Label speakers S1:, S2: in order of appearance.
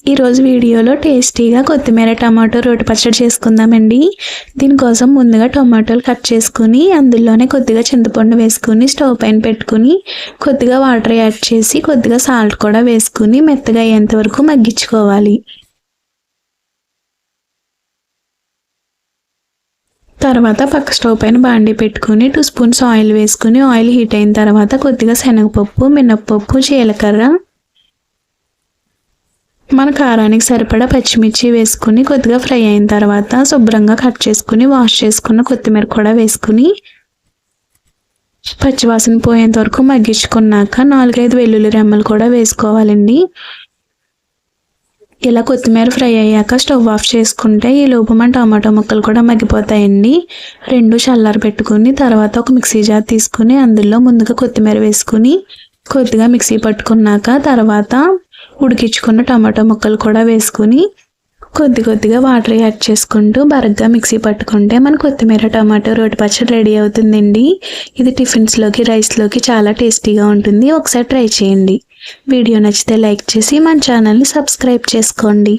S1: ఈరోజు వీడియోలో టేస్టీగా కొత్తిమీర టమాటో రోటి పచ్చడి చేసుకుందామండి. దీనికోసం ముందుగా టమాటోలు కట్ చేసుకుని అందులోనే కొద్దిగా చింతపండు వేసుకుని స్టవ్ పైన పెట్టుకుని కొద్దిగా వాటర్ యాడ్ చేసి కొద్దిగా సాల్ట్ కూడా వేసుకుని మెత్తగా అయ్యేంత వరకు మగ్గించుకోవాలి. తర్వాత పక్క స్టవ్ పైన బాండీ పెట్టుకుని 2 స్పూన్స్ ఆయిల్ వేసుకుని ఆయిల్ హీట్ అయిన తర్వాత కొద్దిగా శనగపప్పు, మినప్పప్పు, జీలకర్ర, మన కారానికి సరిపడా పచ్చిమిర్చి వేసుకుని కొద్దిగా ఫ్రై అయిన తర్వాత శుభ్రంగా కట్ చేసుకుని వాష్ చేసుకున్న కొత్తిమీర కూడా వేసుకుని పచ్చివాసన పోయేంత వరకు మగ్గించుకున్నాక 4-5 వెల్లుల్లి రెమ్మలు కూడా వేసుకోవాలండి. ఇలా కొత్తిమీర ఫ్రై అయ్యాక స్టవ్ ఆఫ్ చేసుకుంటే ఈ లోపు మన టమాటో ముక్కలు కూడా మగ్గిపోతాయండి. 2 చల్లారి పెట్టుకుని తర్వాత ఒక మిక్సీ జార్ తీసుకుని అందులో ముందుగా కొత్తిమీర వేసుకుని కొద్దిగా మిక్సీ పట్టుకున్నాక తర్వాత ఉడికించుకున్న టమాటో ముక్కలు కూడా వేసుకుని కొద్దిగా వాటర్ యాడ్ చేసుకుంటూ బరగ్గా మిక్సీ పట్టుకుంటే మన కొత్తిమీర టమాటో రోటి పచ్చడి రెడీ అవుతుందండి. ఇది టిఫిన్స్లోకి, రైస్లోకి చాలా టేస్టీగా ఉంటుంది. ఒకసారి ట్రై చేయండి. వీడియో నచ్చితే లైక్ చేసి మన ఛానల్ని సబ్స్క్రైబ్ చేసుకోండి.